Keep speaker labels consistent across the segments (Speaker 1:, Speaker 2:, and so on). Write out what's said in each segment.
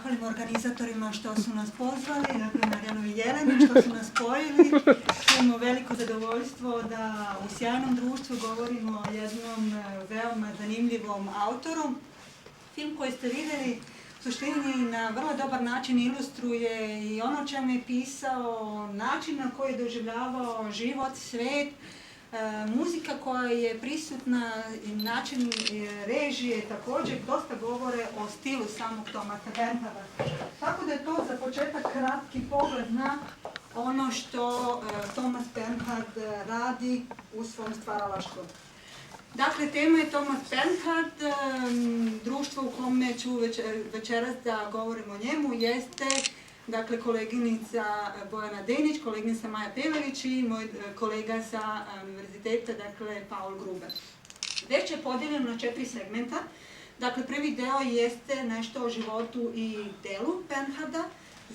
Speaker 1: zahvalim organizatorima što su nas pozvali, dakle Marijanu i Jeleni što su nas spojili. Imamo veliko zadovoljstvo da u sjajnom društvu govorimo o jednom veoma zanimljivom autoru. Film koji ste vidjeli u suštini na vrlo dobar način ilustruje i ono o čemu je pisao, način na koji je doživljavao život, svijet, muzika koja je prisutna i način režije također dosta govore o stilu samog Thomasa Bernharda. Tako da je to za početak kratki pogled na ono što Thomas Bernhard radi u svom stvaralaštvu. Dakle, tema je Thomas Bernhard, društvo u kome ću večeras da govorim o njemu jeste dakle, koleginica Bojana Denić, koleginica Maja Pelević i moj kolega sa univerziteta, dakle, Paul Gruber. Već je podijeljeno na 4 segmenta. Dakle, prvi deo jeste nešto o životu i delu Bernharda,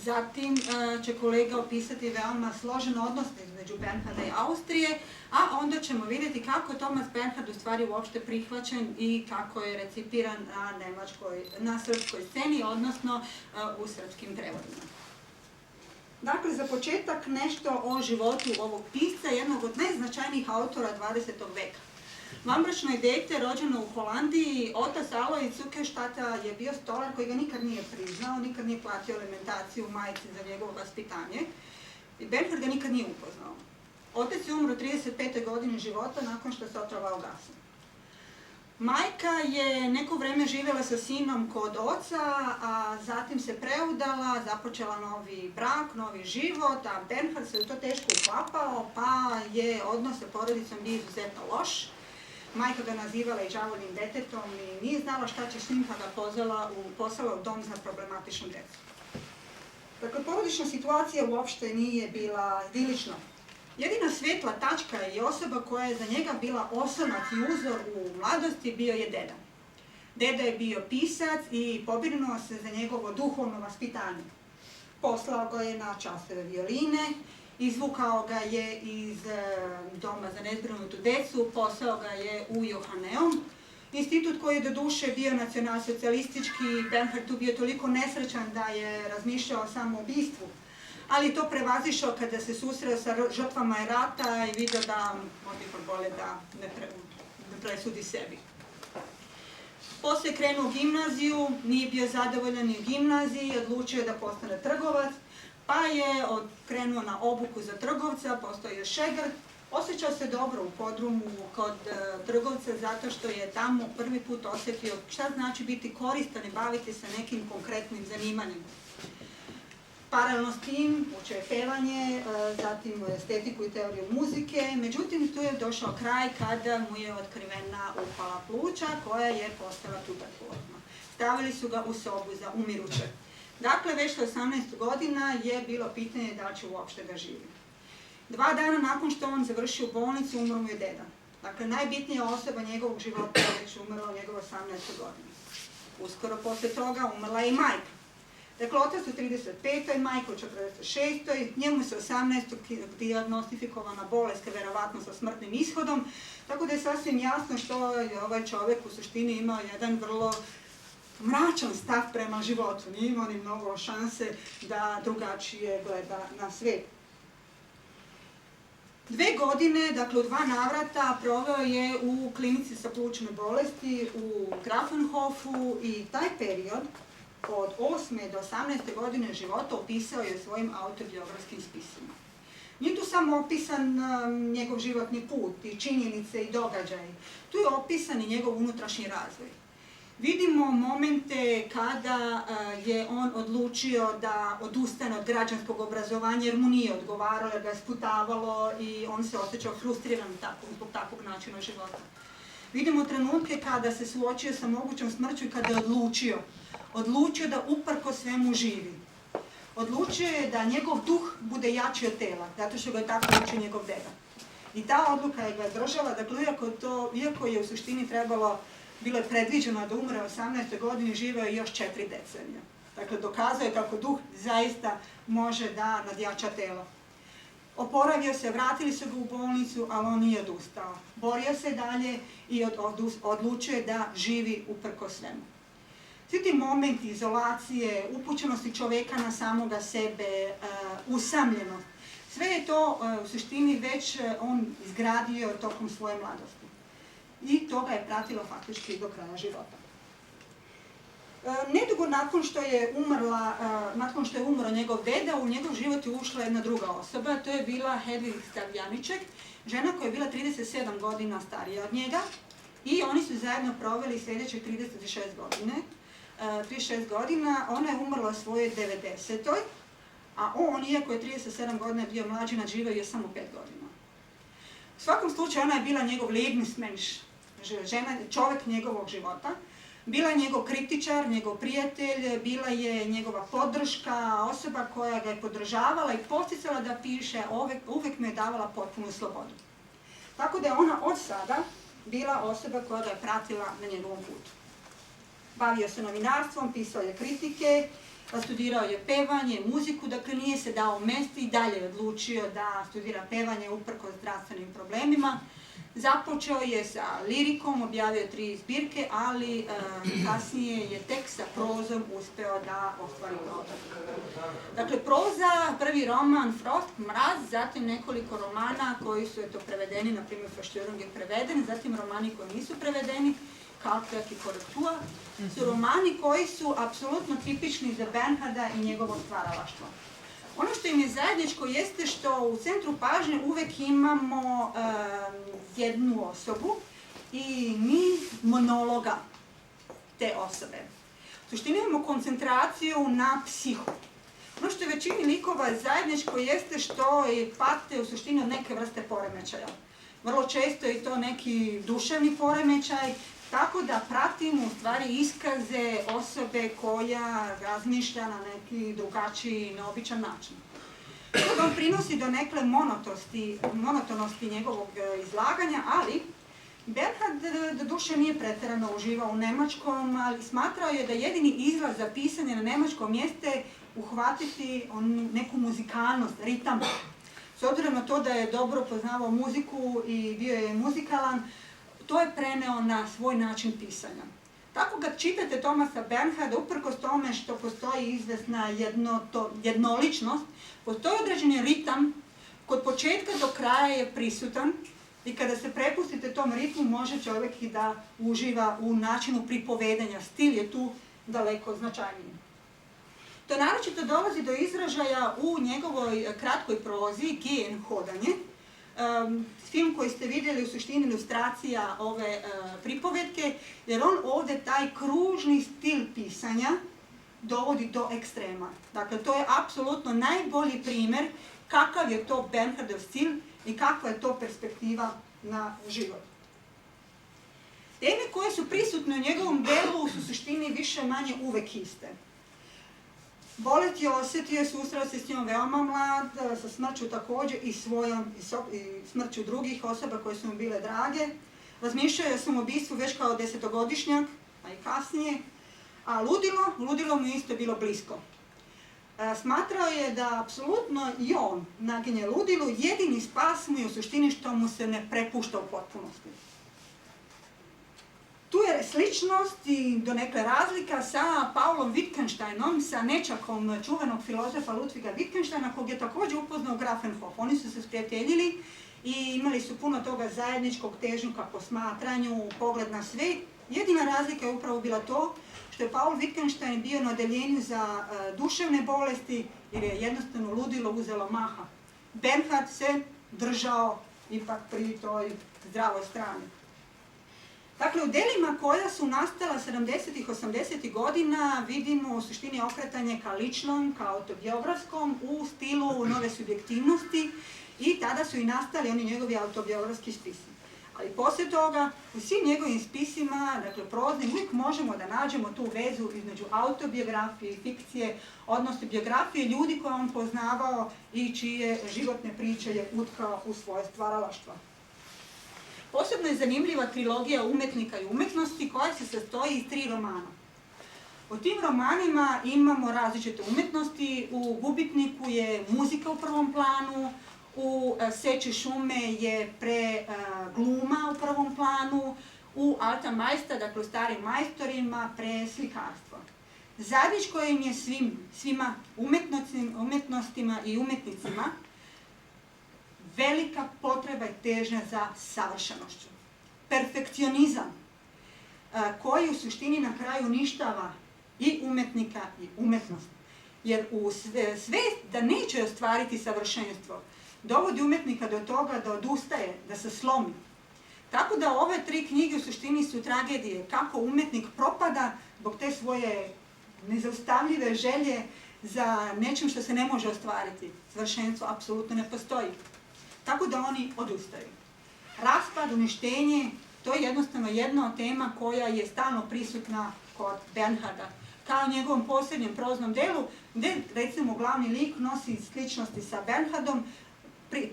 Speaker 1: zatim će kolega opisati veoma složen odnos između Bernharda i Austrije, a onda ćemo vidjeti kako je Thomas Bernhard u stvari uopšte prihvaćen i kako je recipiran na srpskoj sceni, odnosno u srpskim prevodima. Dakle, za početak nešto o životu ovog pisca, jednog od najznačajnijih autora 20. veka. Vanbračno je dete rođeno u Holandiji, otac Aloj Cukerštata je bio stolar koji ga nikad nije priznao, nikad nije platio alimentaciju majci za njegovo vaspitanje i Bernhard ga nikad nije upoznao. Otac je umro u 35. godini života nakon što se otrovao gasom. Majka je neko vreme živjela sa sinom kod oca, a zatim se preudala, započela novi brak, novi život, a Bernhard se u to teško uklapao, pa je odnos sa porodicom bio izuzetno loš. Majka ga nazivala i đavoljim detetom i nije znala šta će s njim, pa ga poslala u dom za problematičnu djecu. Dakle, porodična situacija uopšte nije bila idilična. Jedina svetla tačka i osoba koja je za njega bila oslonac i uzor u mladosti bio je deda. Deda je bio pisac i pobrinuo se za njegovo duhovno vaspitanje. Poslao ga je na časove violine, izvukao ga je iz doma za nezbrinutu decu, poslao ga je u Johaneum, institut koji je do duše bio nacionalsocijalistički. Bernhard tu bio toliko nesrećan da je razmišljao o samoubistvu, ali to prevazišao kada se susreo sa žrtvama rata i vidio da možda ipak bolje da ne presudi sebi. Poslije je krenuo u gimnaziju, nije bio zadovoljan i u gimnaziji, odlučio je da postane trgovac, pa je krenuo na obuku za trgovca, postao je šegrt, osjećao se dobro u podrumu kod trgovca zato što je tamo prvi put osjetio šta znači biti koristan i baviti se nekim konkretnim zanimanjem. Paralelno s tim učio je pevanje, zatim estetiku i teoriju muzike, međutim tu je došao kraj kada mu je otkrivena upala pluća koja je postala tuberkulozna. Stavili su ga u sobu za umiruće. Dakle, već 18 godina je bilo pitanje da li će uopšte da živi. 2 dana nakon što on završio u bolnicu, umro mu je deda. Dakle, najbitnija osoba njegovog života je već umrla u njegovoj 18. godini. Uskoro posle toga umrla je i majka. Dakle, otac u 35. majka u 46. Njemu se 18. dijagnostifikovana bolest, verovatno sa smrtnim ishodom, tako da je sasvim jasno što je ovaj čovjek u suštini imao jedan vrlo mračan stav prema životu. Nije imao ni mnogo šanse da drugačije gleda na svijet. 2 godine, dakle u 2 navrata, proveo je u klinici sa plućne bolesti u Grafenhofu i taj period od 8. do 18. godine života opisao je svojim autobiografskim spisima. Nije tu samo opisan njegov životni put i činjenice i događaji. Tu je opisan i njegov unutrašnji razvoj. Vidimo momente kada je on odlučio da odustane od građanskog obrazovanja jer mu nije odgovaralo, jer ga je sputavalo i on se osjećao frustriran zbog takvog načina života. Vidimo trenutke kada se suočio sa mogućom smrću i kada je odlučio da uprko svemu živi. Odlučio je da njegov duh bude jači od tela, zato što ga je tako učio njegov deda. I ta odluka je ga držala, dakle, iako je u suštini bilo je predviđeno da umre u 18. godini, živeo je još 4 decenije. Dakle, dokazao je kako duh zaista može da nadjača telo. Oporavio se, vratili su ga u bolnicu, ali on nije odustao. Borio se dalje i odlučio je da živi uprko svemu. Svi ti momenti izolacije, upućenosti čoveka na samoga sebe, usamljenost, sve je to u suštini već on izgradio tokom svoje mladosti. I to ga je pratilo faktički do kraja života. Nedugo nakon što je umro njegov deda, u njegov život je ušla jedna druga osoba, to je bila Hedvig Stavljaniček, žena koja je bila 37 godina starija od njega i oni su zajedno proveli sljedećih 36 godina, ona je umrla svoje 90. A on, iako je 37 godina bio mlađi, nadživio je samo 5 godina. U svakom slučaju ona je bila njegov Lebensmensch, čovjek njegovog života. Bila je njegov kritičar, njegov prijatelj, bila je njegova podrška, osoba koja ga je podržavala i posticala da piše, uvijek mu je davala potpunu slobodu. Tako da je ona od sada bila osoba koja ga je pratila na njegovom putu. Bavio se novinarstvom, pisao je kritike, studirao je pevanje, muziku, dakle nije se dao mesti i dalje je odlučio da studira pevanje uprkos zdravstvenim problemima. Započeo je sa lirikom, objavio je 3 zbirke, ali kasnije je tek sa prozom uspeo da ostvari protok. Dakle, proza, prvi roman Frost, Mraz, zatim nekoliko romana koji su prevedeni, na primjer Verstörung je preveden, zatim romani koji nisu prevedeni, Kalkwerk i Korrektur, su romani koji su apsolutno tipični za Bernharda i njegovo stvaralaštvo. Ono što im je zajedničko jeste što u centru pažnje uvek imamo jednu osobu i niz monologa te osobe. U suštini imamo koncentraciju na psihu. Ono što je većini likova zajedničko jeste što pate u suštini od neke vrste poremećaja. Vrlo često je to neki duševni poremećaj, tako da pratimo u stvari iskaze osobe koja razmišlja na neki drugačiji, neobičan način. To prinosi do nekle monotonosti njegovog izlaganja, ali Bernhard do duše nije pretjerano uživao u nemačkom, ali smatrao je da jedini izlaz za pisanje na nemačkom jeste uhvatiti neku muzikalnost, ritam. S obzirom na to da je dobro poznavao muziku i bio je muzikalan, to je preneo na svoj način pisanja. Tako kad čitate Thomasa Bernharda, uprkos tome što postoji izvesna jednoličnost, postoji određeni ritam, kod početka do kraja je prisutan i kada se prepustite tom ritmu može čovjek i da uživa u načinu pripovedanja. Stil je tu daleko značajniji. To naročito dolazi do izražaja u njegovoj kratkoj prozi Gehen, hodanje. Film koji ste vidjeli u suštini ilustracija ove pripovetke, jer on ovdje taj kružni stil pisanja dovodi do ekstrema. Dakle, to je apsolutno najbolji primjer kakav je to Bernhardov stil i kakva je to perspektiva na život. Teme koje su prisutne u njegovom delu su u suštini više manje uvek iste. Bolest je osjetio, susreo se s njom veoma mlad, sa smrću također i smrću drugih osoba koje su mu bile drage. Razmišljao je o samobistvu već kao 10-godišnjak, a i kasnije. A ludilo mu je isto bilo blisko. Smatrao je da apsolutno i on naginje ludilu, jedini spas mu je u suštini što mu se ne prepušta u potpunosti. Tu je sličnost i donekle razlika sa Paulom Wittgensteinom, sa nečakom čuvenog filozofa Ludviga Wittgensteina, kog je također upoznao Grafenhof. Oni su se sprijateljili i imali su puno toga zajedničkog, težnju ka posmatranju, pogled na sve. Jedina razlika je upravo bila to što je Paul Wittgenstein bio na odeljenju za duševne bolesti jer je jednostavno ludilo uzelo maha. Bernhard se držao ipak pri toj zdravoj strani. Dakle, u delima koja su nastala 70-ih, 80-ih godina vidimo u suštini okretanje ka ličnom, ka autobiografskom u stilu nove subjektivnosti i tada su i nastali oni njegovi autobiografski spisi. Ali poslije toga, u svim njegovim spisima, dakle proznim, uvijek možemo da nađemo tu vezu između autobiografije i fikcije, odnosno biografije ljudi koje on poznavao i čije životne priče je utkao u svoje stvaralaštvo. Posebno je zanimljiva trilogija umetnika i umetnosti koja se sastoji iz 3 romana. U tim romanima imamo različite umetnosti, u Gubitniku je muzika u prvom planu, u Seči šume je gluma u prvom planu, u Alta Majsta, dakle u Starim majstorima, slikarstvo. Zajedničko im je svima umetnostima i umetnicima velika potreba i težnja za savršenošću. Perfekcionizam koji u suštini na kraju uništava i umetnika i umetnost. Jer u svest da neće ostvariti savršenstvo dovodi umetnika do toga da odustaje, da se slomi. Tako da ove 3 knjige u suštini su tragedije kako umetnik propada zbog te svoje nezaustavljive želje za nečim što se ne može ostvariti. Savršenstvo apsolutno ne postoji. Tako da oni odustaju. Raspad, uništenje, to je jednostavno jedna od tema koja je stalno prisutna kod Bernharda. Kao u njegovom posljednjem proznom delu, gde recimo glavni lik nosi sličnosti sa Bernhardom,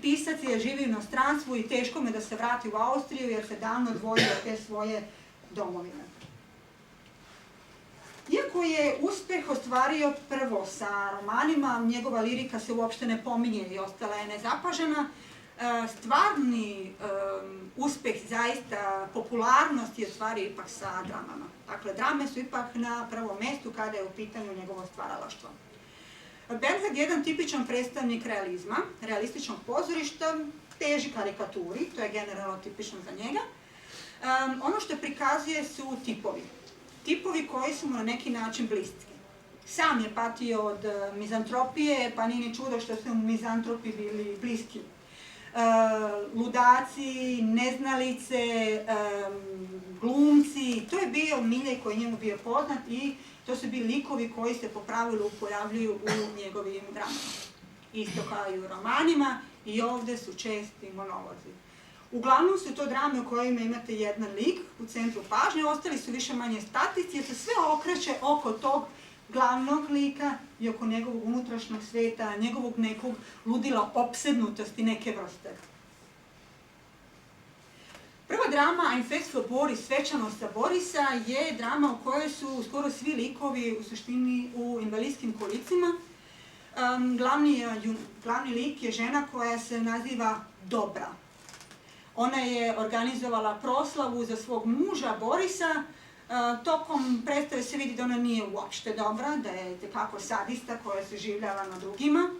Speaker 1: pisac je živi u inostranstvu i teško me da se vrati u Austriju jer se davno odvojio od te svoje domovine. Iako je uspeh ostvario prvo sa romanima, njegova lirika se uopšte ne pominje i ostala je nezapažena, stvarni uspeh, zaista popularnost je ostvario ipak sa dramama. Dakle, drame su ipak na prvom mestu kada je u pitanju njegovo stvaralaštvo. Bernhard je jedan tipičan predstavnik realizma, realističnog pozorišta, teži karikaturi, to je generalno tipično za njega. Ono što prikazuje su tipovi. Tipovi koji su mu na neki način bliski. Sam je patio od mizantropije, pa nije ni čudo što su mu mizantropi bili bliski. Ludaci, neznalice, glumci, to je bio miljej koji je njemu bio poznat i to su bili likovi koji se po pravilu pojavljuju u njegovim dramama. Isto kao i u romanima i ovde su česti monolozi. Uglavnom su to drame u kojima imate jedan lik u centru pažnje, ostali su više manje statici jer se sve okreće oko tog glavnog lika i oko njegovog unutrašnjeg sveta, njegovog nekog ludila opsednutosti neke vrste. Prva drama Ein Fest für Boris, svečanost za Borisa, je drama u kojoj su skoro svi likovi u suštini u invalidskim kolicima. Glavni lik je žena koja se naziva Dobra. Ona je organizovala proslavu za svog muža Borisa. Tokom predstave se vidi da ona nije uopšte dobra, da je tekako sadista koja se življava na drugima.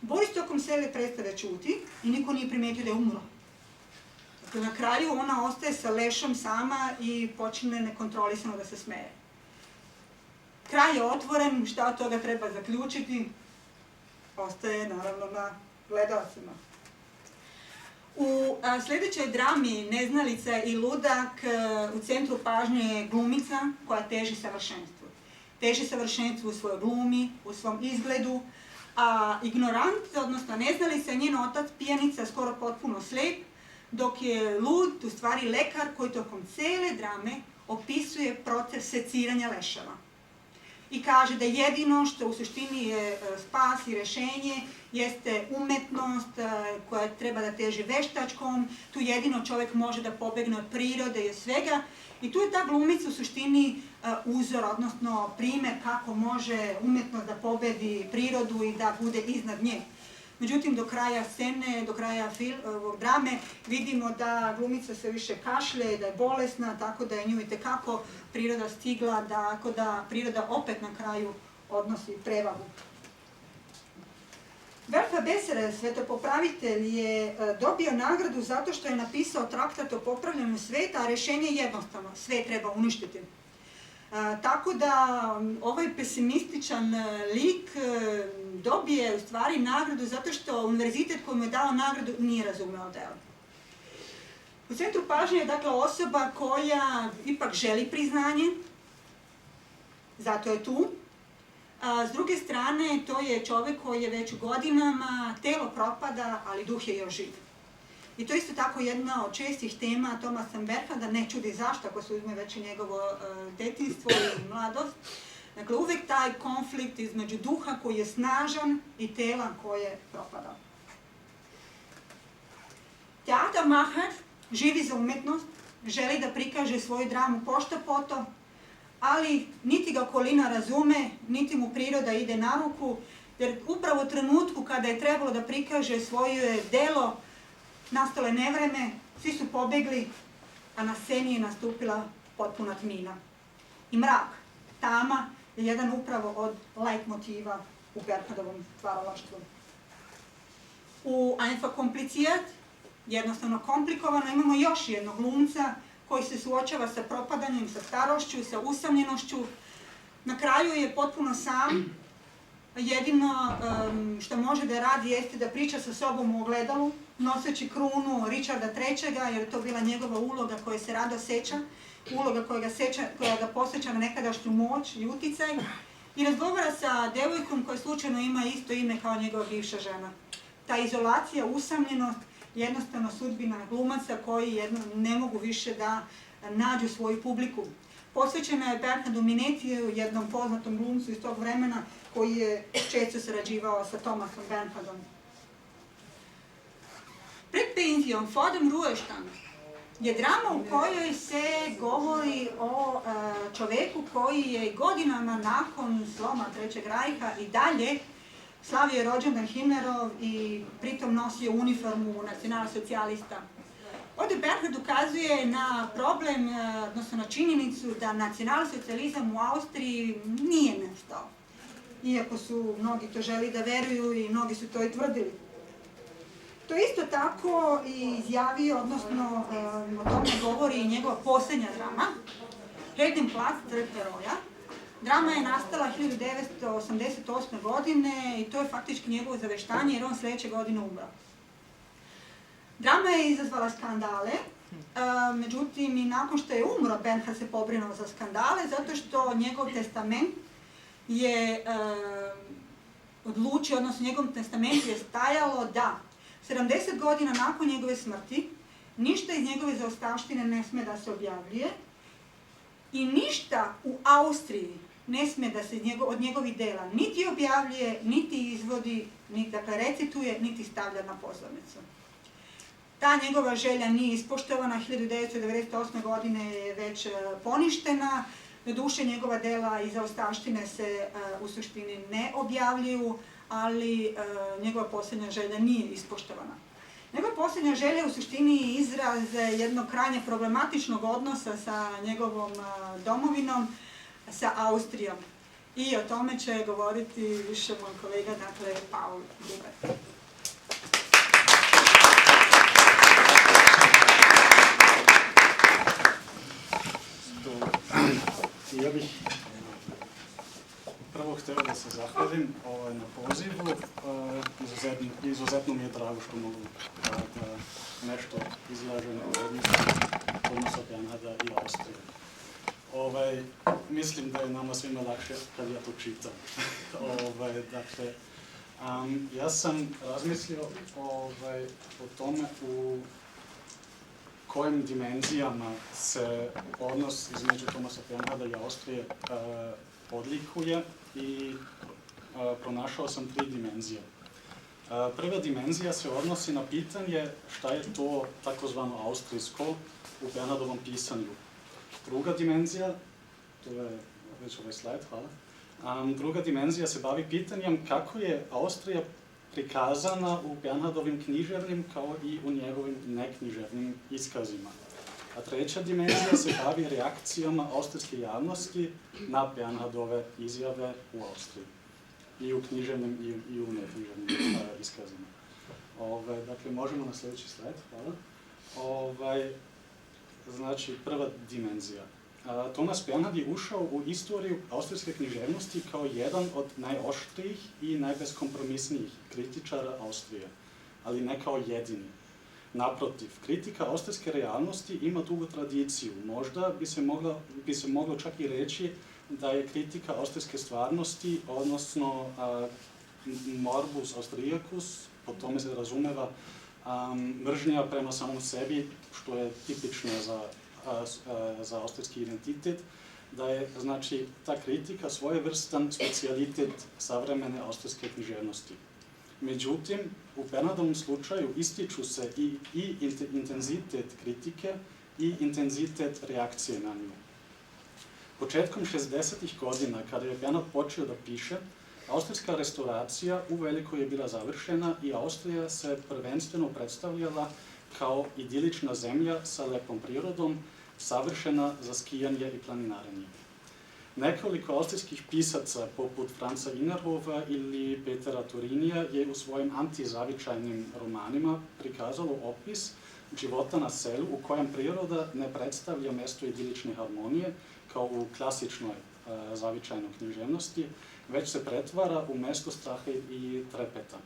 Speaker 1: Boris tokom cele predstave ćuti i niko nije primetio da je umro. Dakle, na kraju ona ostaje sa lešom sama i počne nekontrolisano da se smeje. Kraj je otvoren, šta od toga treba zaključiti, ostaje naravno na gledalcima. U sljedećoj drami Neznalica i ludak u centru pažnje je glumica koja teži savršenstvu. Teži savršenstvu u svojoj glumi, u svom izgledu, a ignorant, odnosno neznalica je njen otac, pijanica, skoro potpuno slep, dok je lud, u stvari lekar koji tokom cele drame opisuje proces seciranja leševa. I kaže da jedino što u suštini je spas i rešenje jeste umetnost koja treba da teži veštačkom, tu jedino čovjek može da pobegne od prirode i od svega. I tu je ta glumica u suštini uzor, odnosno primer kako može umetnost da pobedi prirodu i da bude iznad nje. Međutim, do kraja scene, do kraja drame vidimo da glumica se više kašlje, da je bolesna, tako da je nju itekako priroda stigla, tako da priroda opet na kraju odnosi prevagu. Werfer Besserer, svetopopravitelj, je dobio nagradu zato što je napisao traktat o popravljanju sveta, a rešenje je jednostavno, sve treba uništiti. Tako da ovaj pesimističan lik dobije u stvari nagradu zato što univerzitet koji mu je dao nagradu nije razumeo delo. U centru pažnje je dakle osoba koja ipak želi priznanje, zato je tu. S druge strane, to je čovek koji je već u godinama, telo propada, ali duh je još živ. I to je isto tako jedna od čestih tema Thomasa Bernharda, ne čudi zašto ako se uzme već i njegovo detinjstvo i mladost. Dakle, uvek taj konflikt između duha koji je snažan i tela koje propada. Theatermacher živi za umetnost, želi da prikaže svoju dramu pošto poto, ali niti ga okolina razume, niti mu priroda ide na ruku, jer upravo u trenutku kada je trebalo da prikaže svoje delo, nastalo je nevreme, svi su pobegli, a na sceni je nastupila potpuna tmina. I mrak, tama je jedan upravo od leitmotiva u Bernhardovom stvaralaštvu. U Einfach kompliciert, jednostavno komplikovano, imamo još jednog glumca koji se suočava sa propadanjem, sa starošću, sa usamljenošću. Na kraju je potpuno sam. Jedino što može da radi jeste da priča sa sobom u ogledalu, noseći krunu Richarda III, jer je to bila njegova uloga koja se rado seća, uloga koja ga posjeća na nekadašnju moć i uticaj, i razgovara sa devojkom koja slučajno ima isto ime kao njegova bivša žena. Ta izolacija, usamljenost, jednostavno sudbina glumaca koji ne mogu više da nađu svoju publiku. Posvećena je Bernhardu Minetiju, jednom poznatom glumcu iz tog vremena koji je često sarađivao sa Thomasom Bernhardom. Pred penzijom, Vor dem Ruhestand, je drama u kojoj se govori o čoveku koji je godinama nakon sloma Trećeg rajha i dalje slavio rođendan Himmlerov i pritom nosio uniformu nacionalsocijalista. Ovdje Bernhard ukazuje na problem, odnosno na činjenicu da nacionalsocijalizam u Austriji nije nešto. Iako su mnogi to želi da veruju i mnogi su to i tvrdili. To isto tako i izjavio, odnosno o tome govori i njegova posljednja drama, Heldenplatz, Trg heroja. Drama je nastala 1988. godine i to je faktički njegovo zaveštanje jer on sljedeće godine umro. Drama je izazvala skandale, međutim i nakon što je umro Bernhard se pobrinuo za skandale zato što njegov testament je odlučio, odnosno njegovom testamentu je stajalo da 70 godina nakon njegove smrti ništa iz njegove zaostavštine ne sme da se objavljuje i ništa u Austriji ne sme da se od njegovih dela niti objavljuje, niti izvodi, niti dakle recituje, niti stavlja na pozornicu. Ta njegova želja nije ispoštovana, 1998. godine je već poništena, doduše njegova dela iz zaostavštine se u suštini ne objavljuju, ali njegova posljednja želja nije ispoštovana. Njegova posljednja želja je u suštini izraz jednog krajnje problematičnog odnosa sa njegovom domovinom, sa Austrijom. I o tome će govoriti više moj kolega, dakle, Paul Gruber.
Speaker 2: Ja bih prvo hteo da se zahvalim na pozivu. Izuzetno mi je drago što mogu da nešto izlažem o odnosu Thomasa Bernharda i Austrije. Mislim da je nama svima lakše kad ja to čitam. Dakle, ja sam razmislio o tome u kojim dimenzijama se odnos između Thomasa Bernharda i Austrije odlikuje i pronašao sam 3 dimenzije. Prva dimenzija se odnosi na pitanje šta je to takozvano austrijsko u Bernhardovom pisanju. Druga dimenzija, to je već ovaj slajd, hvala. Druga dimenzija se bavi pitanjem kako je Austrija prikazana u Bernhardovim književnim kao i u njegovim neknjiževnim iskazima. A treća dimenzija se bavi reakcijama austrijske javnosti na Bernhardove izjave u Austriji. I u književnim i u neknjiževnim iskazima. Dakle, možemo na sljedeći slajd, hvala. Znači, prva dimenzija. Thomas Bernhard je ušao u istoriju austrijske književnosti kao jedan od najoštrijih i najbeskompromisnijih kritičara Austrije, ali ne kao jedini. Naprotiv, kritika austrijske realnosti ima dugu tradiciju. Možda bi se moglo čak i reći da je kritika austrijske stvarnosti, odnosno morbus austriacus, po tome se razumeva mržnja prema samom sebi, što je tipično za austrijski identitet, da je, znači, ta kritika svojevrstan specijalitet savremene austrijske književnosti. Međutim, u Bernhardovom slučaju ističu se i intenzitet kritike i intenzitet reakcije na nju. Početkom 60-ih godina, kada je Bernhard počeo da piše, austrijska restauracija uveliko je bila završena i Austrija se prvenstveno predstavljala kao idilična zemlja sa lepom prirodom, savršena za skijanje i planinarenje. Nekoliko austrijskih pisaca, poput Franza Innerhofa ili Petera Turinija, je u svojim antizavičajnim romanima prikazalo opis života na selu u kojem priroda ne predstavlja mesto idilične harmonije, kao u klasičnoj zavičajnoj književnosti, već se pretvara u mesto straha i trepeta.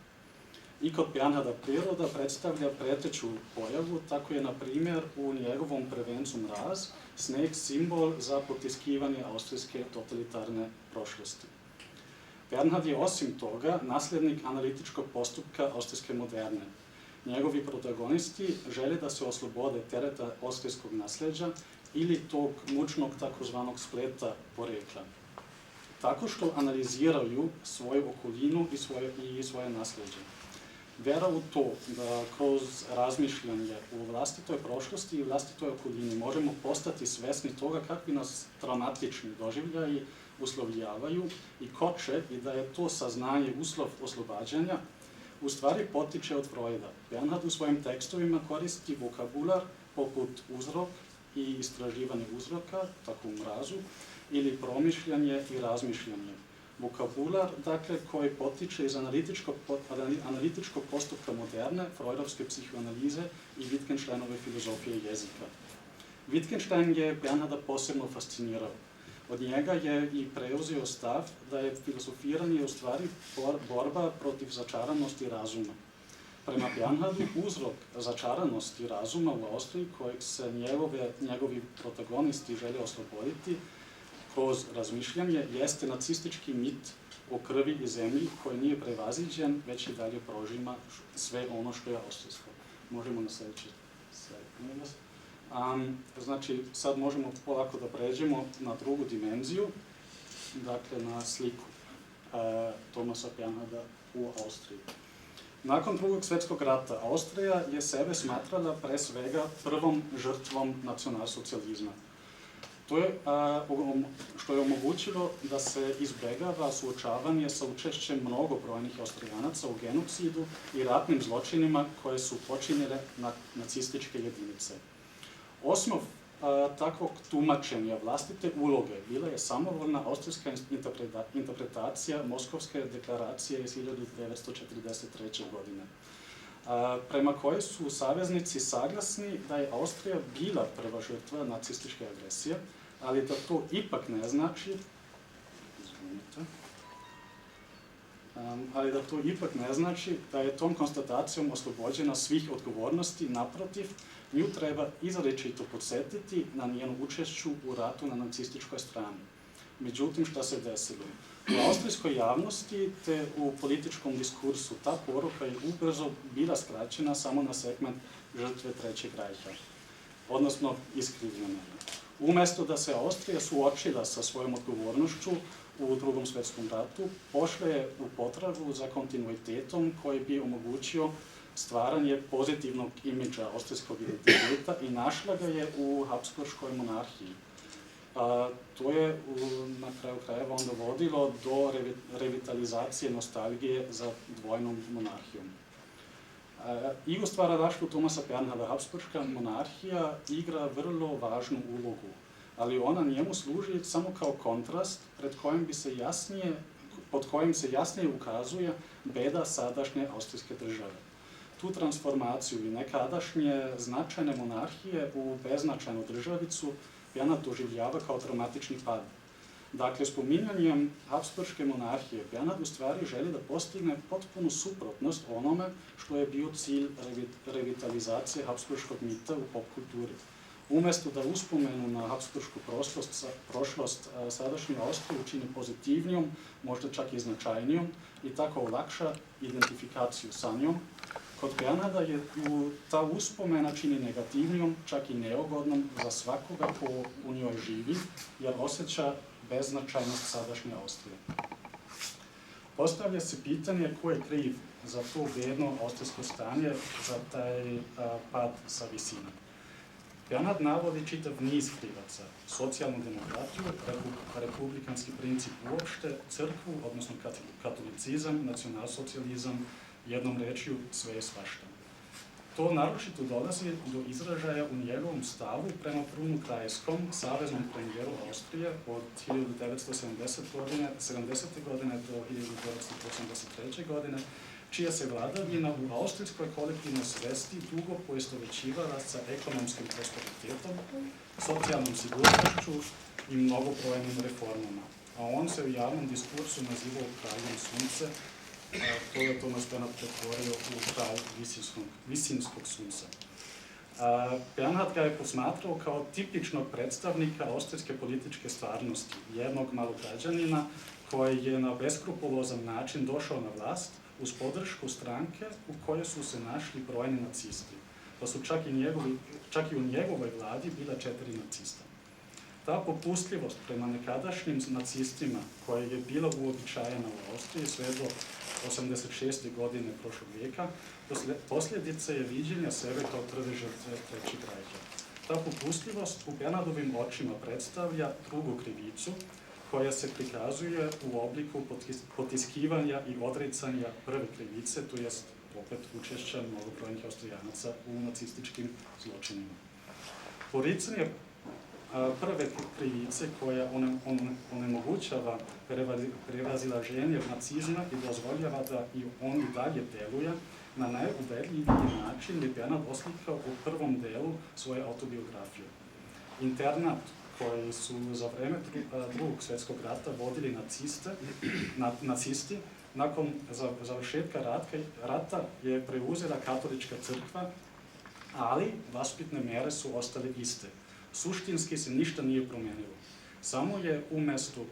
Speaker 2: I kod Bernharda priroda predstavlja preteću pojavu, tako je, na primjer, u njegovom prvencu Mraz sneg simbol za potiskivanje austrijske totalitarne prošlosti. Bernhard je osim toga nasljednik analitičkog postupka austrijske moderne. Njegovi protagonisti žele da se oslobode tereta austrijskog nasljeđa ili tog mučnog takozvanog spleta porekla, tako što analiziraju svoju okolinu i svoje nasljeđe. Vera u to da kroz razmišljanje u vlastitoj prošlosti i vlastitoj okolini možemo postati svesni toga kakvi nas traumatični doživljaji uslovljavaju i koče i da je to saznanje uslov oslobađanja, u stvari potiče od Freuda. Bernhard u svojim tekstovima koristi vokabular poput uzrok i istraživanje uzroka, tako u Mrazu, ili promišljanje i razmišljanje. Vokabular, dakle, koji potiče iz analitičkog postupka moderne, freudovske psihoanalize i Wittgensteinove filozofije jezika. Wittgenstein je Bernharda posebno fascinirao. Od njega je i preuzeo stav da je filozofiranje u stvari borba protiv začaranosti razuma. Prema Bernhardu, uzrok začaranosti razuma u Austriji, kojeg se njegovi protagonisti žele osloboditi kroz razmišljanje, jeste nacistički mit o krvi i zemlji koji nije prevaziđen, već i dalje prožima sve ono što je austrijsko. Možemo na sljedeći slajd. Znači, sad možemo polako da pređemo na drugu dimenziju, dakle na sliku Thomasa Bernharda u Austriji. Nakon Drugog svjetskog rata, Austrija je sebe smatrala pre svega prvom žrtvom nacionalsocijalizma. To je što je omogućilo da se izbegava suočavanje sa učešćem mnogobrojnih Austrijanaca u genocidu i ratnim zločinima koje su počinjene nacističke jedinice. Osnov takvog tumačenja vlastite uloge bila je samovoljna austrijska interpretacija Moskovske deklaracije iz 1943. godine, prema kojoj su saveznici saglasni da je Austrija bila prva žrtva nacističke agresije, ali da to ipak ne znači da je tom konstatacijom oslobođena svih odgovornosti. Naprotiv, nju treba izričito podsjetiti na njenu učešću u ratu na nacističkoj strani. Međutim, šta se desilo? U austrijskoj javnosti te u političkom diskursu ta poruka je ubrzo bila skraćena samo na segment žrtve Trećeg rajha, odnosno iskrivljena. Umjesto da se Austrija suočila sa svojom odgovornošću u Drugom svjetskom ratu, pošla je u potragu za kontinuitetom koji bi omogućio stvaranje pozitivnog imidža austrijskog identiteta i našla ga je u Habsburškoj monarhiji. To je na kraju krajeva onda vodilo do revitalizacije nostalgije za dvojnom monarhijom. I u stvaralaštvu Thomasa Bernharda Habsburška monarhija igra vrlo važnu ulogu, ali ona njemu služi samo kao kontrast pod kojim se jasnije ukazuje beda sadašnje austrijske države. Tu transformaciju i nekadašnje značajne monarhije u beznačajnu državicu Bernhard doživljava kao dramatični pad. Dakle, spominjanjem Habsburške monarhije, Bernhard u stvari želi da postigne potpunu suprotnost onome što je bio cilj revitalizacije Habsburškog mita u popkulturi. Umjesto da uspomenu na Habsburšku prošlost sadašnju Austriju učini pozitivnijom, možda čak i značajnijom, i tako olakša identifikaciju sa njom, kod Bernharda je ta uspomena čini negativnijom, čak i neugodnom za svakoga ko u njoj živi, jer osjeća beznačajnost sadašnje Austrije. Postavlja se pitanje ko je kriv za to bedno austrijsko stanje, za taj pad sa visine. Bernhard navodi čitav niz krivaca: socijalnu demokratiju, republikanski princip uopšte, crkvu, odnosno katolicizam, nacionalsocijalizam, jednom rečju sve je svašta. To naročito dolazi do izražaja u njegovom stavu prema Brunu Kreiskom, saveznom premijeru Austrije od 1970. godine do 1983. godine, čija se vladavina u austrijskoj kolektivnoj svesti dugo poistovjećivala sa ekonomskim prosperitetom, socijalnom sigurnošću i mnogobrojnim reformama. A on se u javnom diskursu nazivao kraljem sunce, to je Thomas Bernhard pretvorio u kralj visinskog sunca. Bernhard ga je posmatrao kao tipičnog predstavnika austrijske političke stvarnosti, jednog malograđanina koji je na beskrupulozan način došao na vlast uz podršku stranke u kojoj su se našli brojni nacisti, pa su čak i u njegovoj vladi bila 4 nacista. Ta popustljivost prema nekadašnjim nacistima, koja je bila uobičajena u Austriji sve do 86. godine prošlog vijeka, posljedica je viđenja sebe kao prve žrtve Trećeg rajha. Ta popustljivost u Bernhardovim očima predstavlja drugu krivicu, koja se prikazuje u obliku potiskivanja i odricanja prve krivice, to jest opet učešća mnogobrojnih Austrijanaca u nacističkim zločinima. Poricanje prve krivice koja onemogućava prevazilaženje nacizma i dozvoljava da i on i dalje deluje na najubedljiviji način je Bernhard oslikao u prvom delu svoje autobiografije. Internat koji su za vreme Drugog svjetskog rata vodili nacisti, nakon završetka rata je preuzela katolička crkva, ali vaspitne mere su ostale iste. Suštinski se ništa nije promenilo. Samo je umjesto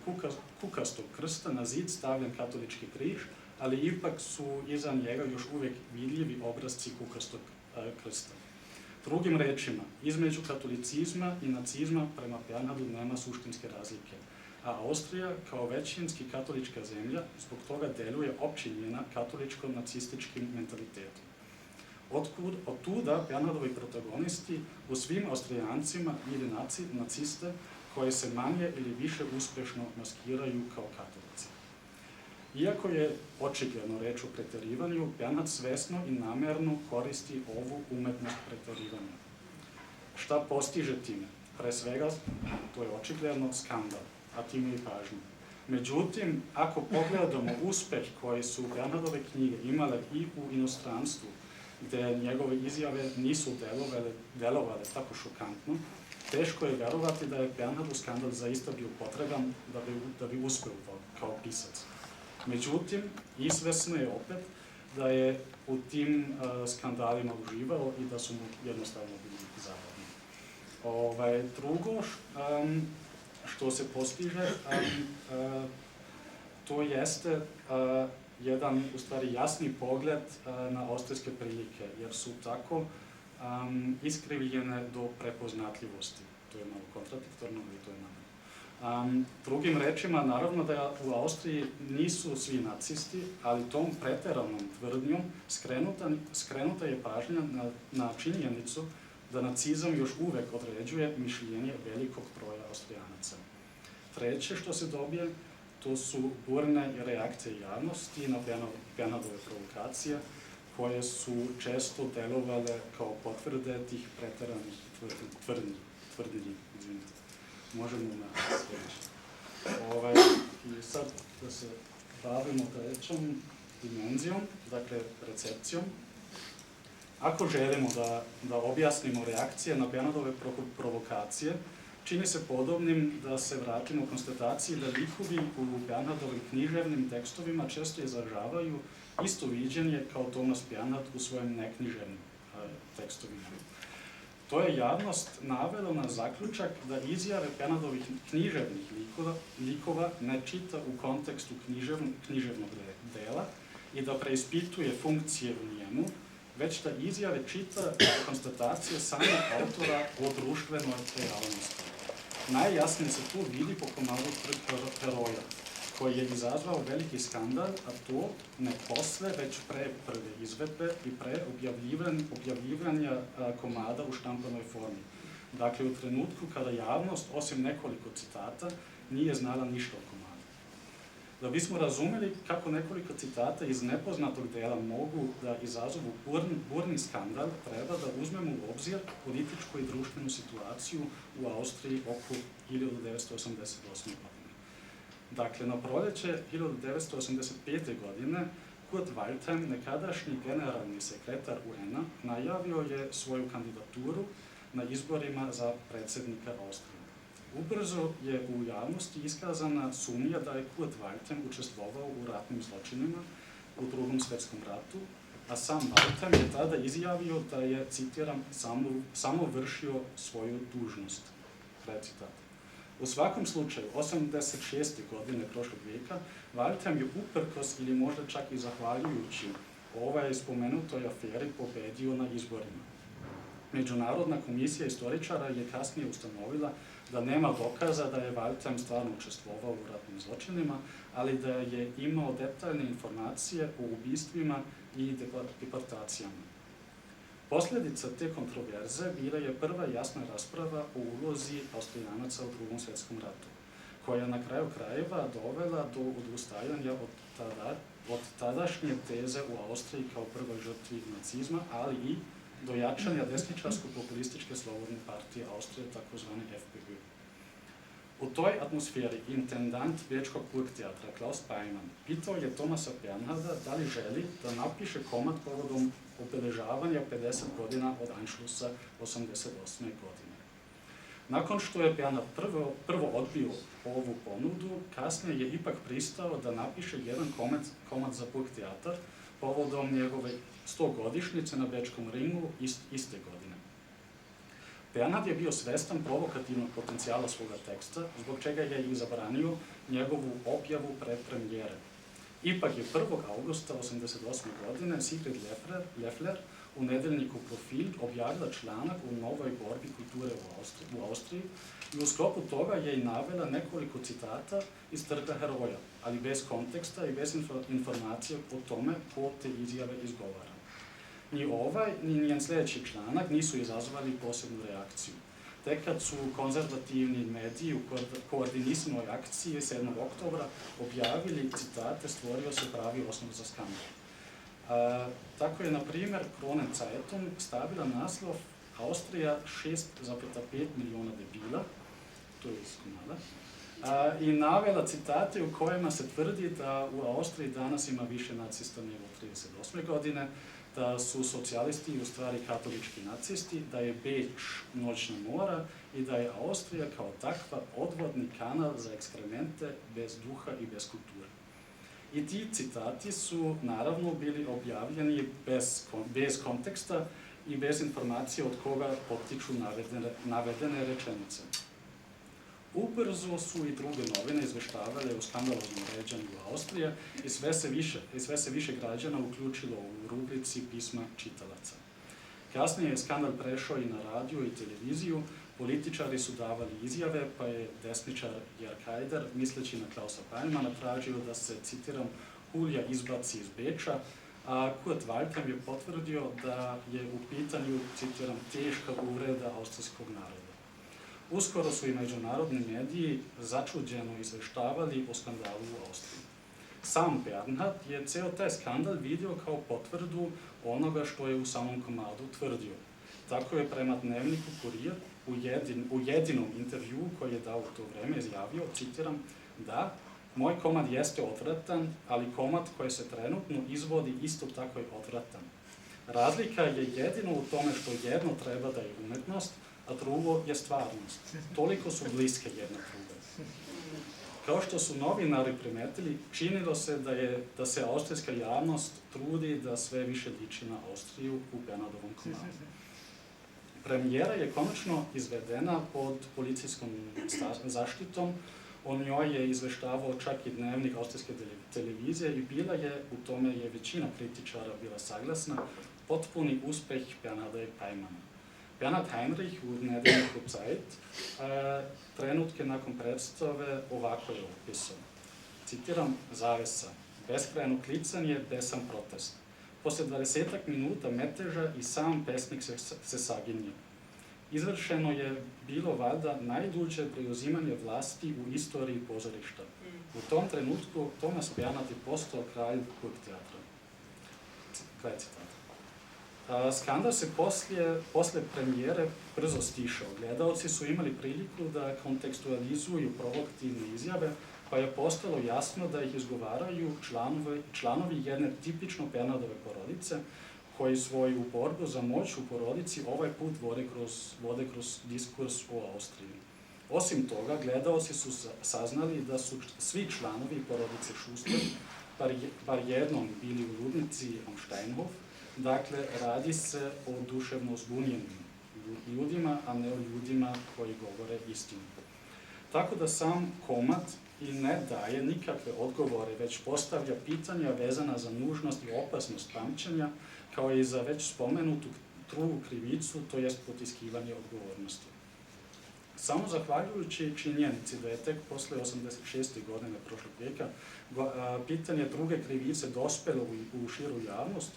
Speaker 2: kukastog krsta na zid stavljen katolički križ, ali ipak su iza njega još uvijek vidljivi obrazci kukastog krsta. Drugim rečima, između katolicizma i nacizma prema Bernhardu nema suštinske razlike, a Austrija kao većinski katolička zemlja zbog toga deluje opčinjena katoličko-nacističkim mentalitetom. Od tuda Bernhardovi protagonisti u svim Austrijancima ili naciste koje se manje ili više uspješno maskiraju kao katolici. Iako je očigledno reč o pretjerivanju, Bernhard svesno i namjerno koristi ovu umetnost pretjerivanja. Šta postiže time? Pre svega, to je očigledno skandal, a time i pažnju. Međutim, ako pogledamo uspjeh koji su Bernhardove knjige imale i u inostranstvu, gdje njegove izjave nisu delovale tako šokantno, teško je vjerovati da je Bernhardu skandal zaista bio potreban da bi uspio kao pisac. Međutim, izvesno je opet da je u tim skandalima uživao i da su mu jednostavno bili zabavni. Drugo što se postiže, to jeste jedan, u stvari, jasni pogled na austrijske prilike, jer su tako iskrivljene do prepoznatljivosti. To je malo kontradiktorno, ali to je naravno. Drugim rečima, naravno da u Austriji nisu svi nacisti, ali tom pretjeranom tvrdnjom skrenuta je pažnja na činjenicu da nacizam još uvek određuje mišljenje velikog broja Austrijanaca. Treće što se dobije, to su burne reakcije javnosti na Bernhardove provokacije, koje su često delovale kao potvrde tih pretjeranih tvrdnji. Možemo na sljedeće. I sad da se bavimo trećom dimenzijom, dakle recepcijom. Ako želimo da objasnimo reakcije na Bernhardove provokacije, čini se podobnim da se vratimo u konstataciji da likovi u Bernhardovim književnim tekstovima često izražavaju isto viđenje kao Thomas Bernhard u svojim neknjiževnim tekstovima. To je javnost navelo na zaključak da izjave Bernhardovih književnih likova ne čita u kontekstu književnog dela i da preispituje funkcije u njemu, već da izjave čita konstatacije samog autora o društvenoj realnosti. Najjasnije se tu vidi po komalu heroja, koji je izazvao veliki skandal, a to ne posle, već pre prve izvedbe i pre objavljivanja komada u štampanoj formi. Dakle, u trenutku kada javnost, osim nekoliko citata, nije znala ništa o komadu. Da bismo razumeli kako nekoliko citata iz nepoznatog dela mogu da izazovu burni skandal, treba da uzmemo u obzir političku i društvenu situaciju u Austriji oko 1988. godine. Dakle, na proleće 1985. godine Kurt Waldheim, nekadašnji generalni sekretar UN-a, najavio je svoju kandidaturu na izborima za predsjednika Austrije. Ubrzo je u javnosti iskazana sumnja da je Kurt Waldheim učestvovao u ratnim zločinima u Drugom svjetskom ratu, a sam Waldheim je tada izjavio da je, citiram, samo vršio svoju dužnost. Kraj citata. U svakom slučaju, 86. godine prošlog vijeka, Waldheim je uprkos ili možda čak i zahvaljujući spomenutoj aferi pobedio na izborima. Međunarodna komisija istoričara je kasnije ustanovila da nema dokaza da je Waldheim stvarno učestvovao u ratnim zločinima, ali da je imao detaljne informacije o ubistvima i deportacijama. Posljedica te kontroverze bila je prva jasna rasprava o ulozi Austrijanaca u Drugom svjetskom ratu, koja je na kraju krajeva dovela do odustajanja od tadašnje teze u Austriji kao prvoj žrtvi nacizma, ali i do jačanja desničarsko-populističke slobodne partije Austrije, takozvane FPÖ. U toj atmosferi intendant Bečkog Burgtheatra Klaus Peimann pitao je Thomasa Bernharda da li želi da napiše komad povodom obeležavanja 50 godina od Anschlussa 1988. godine. Nakon što je Bernhard prvo odbio ovu ponudu, kasnije je ipak pristao da napiše jedan komad za Burgtheatar povodom njegove 100-godišnjice na Bečkom ringu iste godine. Bernhard je bio svestan provokativnog potencijala svoga teksta, zbog čega je i zabranio njegovu objavu pred premijere. Ipak je 1. augusta 1988. godine Sigrid Leffler u nedeljniku Profil objavila članak u novoj borbi kulture u Austriji i u sklopu toga je i navela nekoliko citata iz Trga heroja, ali bez konteksta i bez informacije o tome ko te izjave izgovara. Ni ovaj, ni njen sljedeći članak nisu izazvali posebnu reakciju. Tek kad su konzervativni mediji u koordinisanoj akciji 7. oktobra objavili citate, stvorio se pravi osnov za skandal. Tako je, na primjer, Kronen Zeitung stavila naslov Austrija 6,5 milijuna debila, to je iz komada, i navela citate u kojima se tvrdi da u Austriji danas ima više nacista nego 1938. godine, da su socijalisti u stvari katolički nacisti, da je Beč noćna mora i da je Austrija kao takva odvodni kanal za ekskremente bez duha i bez kulture. I ti citati su naravno bili objavljeni bez konteksta i bez informacije od koga potiču navedene rečenice. Ubrzo su i druge novine izveštavale o skandaloznom ređanju Austrije i sve se više građana uključilo u rubrici pisma čitalaca. Kasnije je skandal prešao i na radio i televiziju, političari su davali izjave, pa je desničar Jörg Haider, misleći na Klausa Peimanna, tražio da se, citiram, hulja izbaci iz Beča, a Kurt Waldheim je potvrdio da je u pitanju, citiram, teška uvreda austrijskog naroda. Uskoro su i međunarodni mediji začuđeno izveštavali o skandalu u Austriji. Sam Bernhard je ceo taj skandal vidio kao potvrdu onoga što je u samom komadu tvrdio. Tako je prema dnevniku Kurir u jedinom intervjuu koji je dao u to vreme izjavio, citiram, da moj komad jeste odvratan, ali komad koji se trenutno izvodi isto tako je odvratan. Razlika je jedino u tome što jedno treba da je umetnost, a drugo je stvarnost. Toliko su bliske jedna druga. Kao što su novinari primetili, činilo se da se austrijska javnost trudi da sve više liči na Austriju u Bernhardovom komadu. Premijera je konačno izvedena pod policijskom zaštitom, o njoj je izveštavao čak i dnevnik austrijske televizije i u tome je većina kritičara bila saglasna, potpuni uspeh Bernharda i Peimana. Bernhard Heinrich u nedeljniku Zeit trenutke nakon predstave ovako je opisao. Citiram, zavesa, beskrajno klicanje, besan protest. Posle 20 minuta meteža i sam pesnik se saginje. izvršeno je bilo valjda najduže preuzimanje vlasti u istoriji pozorišta. U tom trenutku Tomas Bernhard je postao kralj Burgtheatra. Kraj citata. Skandal se posle premijere brzo stišao. Gledalci su imali priliku da kontekstualizuju provokativne izjave, pa je postalo jasno da ih izgovaraju članovi jedne tipično Bernhardove porodice, koji svoju borbu za moć u porodici ovaj put vode kroz diskurs o Austriji. Osim toga, gledalci su saznali da su svi članovi porodice Schuster bar jednom bili u ludnici am Steinhof, dakle, radi se o duševno zbunjenim ljudima, a ne o ljudima koji govore istinu. Tako da sam komad i ne daje nikakve odgovore, već postavlja pitanja vezana za nužnost i opasnost pamćenja, kao i za već spomenutu drugu krivicu, to jest potiskivanje odgovornosti. Samo zahvaljujući činjenici da je tek posle 86. godine prošlog vijeka pitanje druge krivice dospelo u širu javnost,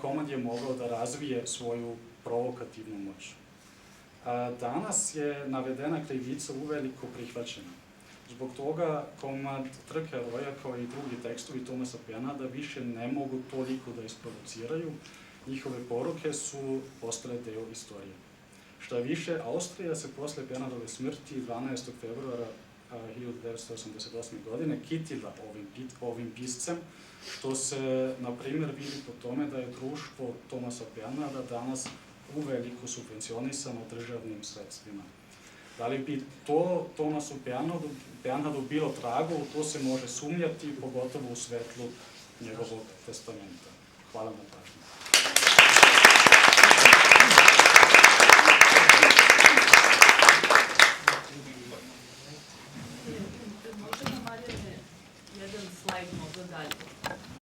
Speaker 2: komad je mogao da razvije svoju provokativnu moć. Danas je navedena krivica uveliko prihvaćena. Zbog toga komad Trg heroja, kao i drugi tekstovi Thomasa Bernharda, više ne mogu toliko da isprovociraju. Njihove poruke su postale deo istorije. Šta više, Austrija se posle Bernhardove smrti 12. februara 1988. godine kitila ovim piscem, što se, na primjer, vidi po tome da je društvo Thomasa Bernharda danas uveliko subvencionisano državnim sredstvima. Da li bi to Thomasu Bernhardu bilo trago, to se može sumnjati, pogotovo u svetlu njegovog testamenta. Hvala na pažnju.